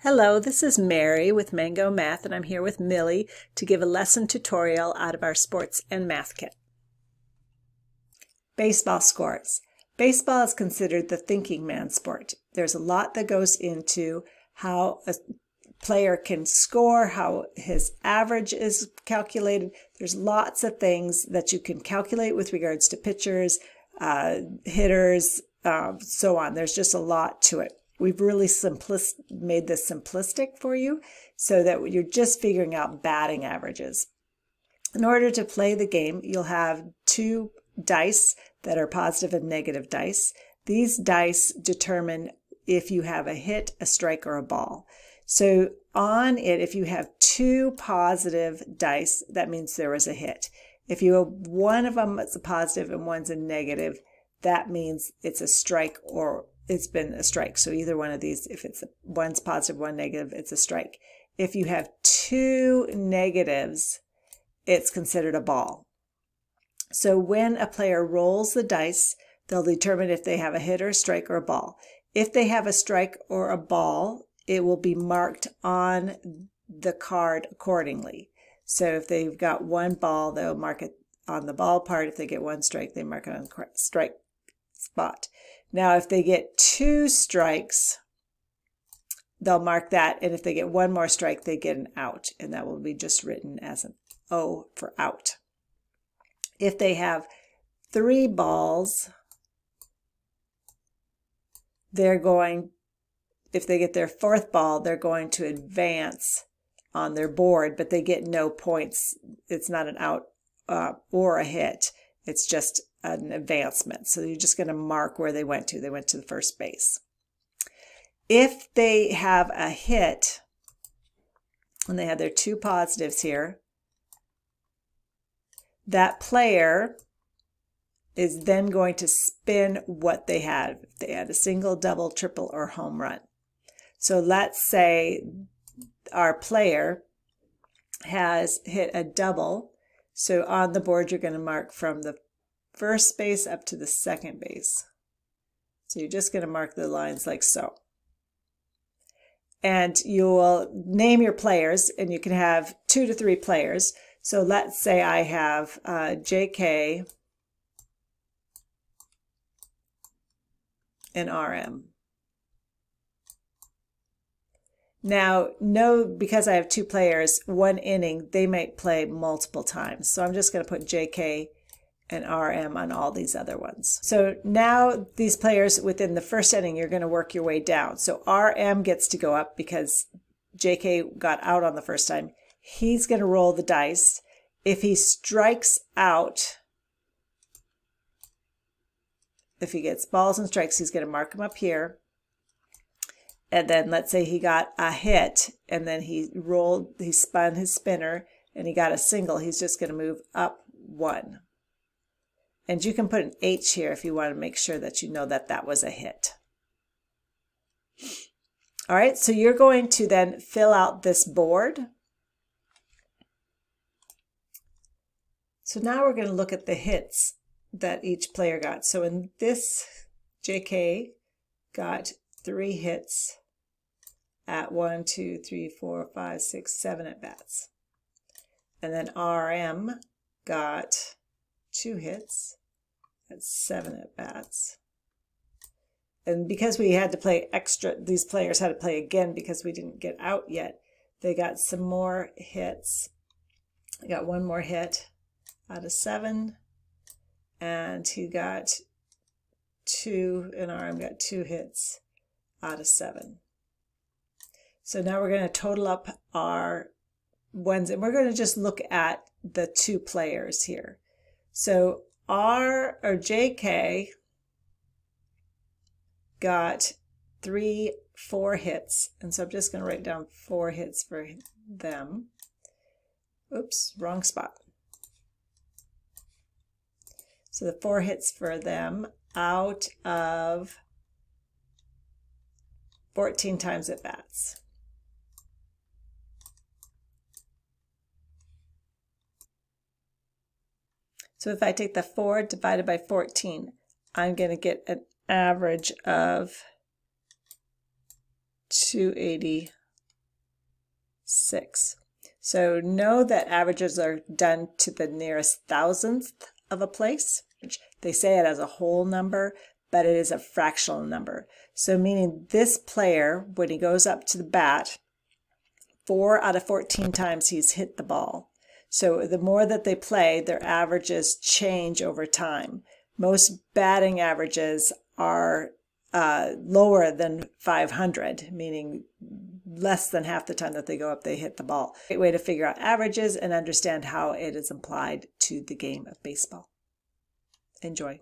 Hello, this is Mary with Mango Math, and I'm here with Millie to give a lesson tutorial out of our sports and math kit. Baseball scores. Baseball is considered the thinking man's sport. There's a lot that goes into how a player can score, how his average is calculated. There's lots of things that you can calculate with regards to pitchers, hitters, so on. There's just a lot to it. We've really made this simplistic for you so that you're just figuring out batting averages. In order to play the game, you'll have two dice that are positive and negative dice. These dice determine if you have a hit, a strike, or a ball. So on it, if you have two positive dice, that means there was a hit. If you have one of them that's a positive and one's a negative, that means it's a strike or it's been a strike. So either one of these, if it's one's positive, one negative, it's a strike. If you have two negatives, it's considered a ball. So when a player rolls the dice, they'll determine if they have a hit or a strike or a ball. If they have a strike or a ball, it will be marked on the card accordingly. So if they've got one ball, they'll mark it on the ball part. If they get one strike, they mark it on the strike spot. Now, if they get two strikes, they'll mark that. And if they get one more strike, they get an out. And that will be just written as an O for out. If they have three balls, if they get their fourth ball, they're going to advance on their board, but they get no points. It's not an out or a hit. It's just an advancement. So you're just going to mark where they went to. They went to the first base. If they have a hit, and they have their two positives here, that player is then going to spin what they had. If they had a single, double, triple, or home run. So let's say our player has hit a double. So on the board, you're going to mark from the first base up to the second base. So you're just going to mark the lines like so. And you will name your players, and you can have 2 to 3 players. So let's say I have JK and RM. Now, because I have 2 players, one inning, they might play multiple times. So I'm just going to put JK and RM on all these other ones. So now these players within the first inning, you're going to work your way down. So RM gets to go up because JK got out on the first time. He's going to roll the dice. If he strikes out, if he gets balls and strikes, he's going to mark them up here. And then let's say he got a hit, and then he spun his spinner, and he got a single. He's just going to move up 1. And you can put an H here if you want to make sure that you know that that was a hit. All right, so you're going to then fill out this board. So now we're going to look at the hits that each player got. So in this, JK got 3 hits at 1, 2, 3, 4, 5, 6, 7 at bats. And then RM got 2 hits at 7 at bats. And because we had to play extra, these players had to play again because we didn't get out yet, they got some more hits. They got 1 more hit out of 7, and he got 2, and RM got 2 hits out of 7. So now we're going to total up our ones, and we're going to just look at the 2 players here. So JK got 4 hits, and so I'm just going to write down 4 hits for them. Oops, wrong spot. So the 4 hits for them out of 14 times at bats. So if I take the 4 divided by 14, I'm going to get an average of 280 6. So know that averages are done to the nearest thousandth of a place. They say it as a whole number, but it is a fractional number. So meaning this player, when he goes up to the bat, 4 out of 14 times he's hit the ball. So the more that they play, their averages change over time. Most batting averages are lower than 500, meaning less than half the time that they go up, they hit the ball. Great way to figure out averages and understand how it is applied to the game of baseball. Enjoy.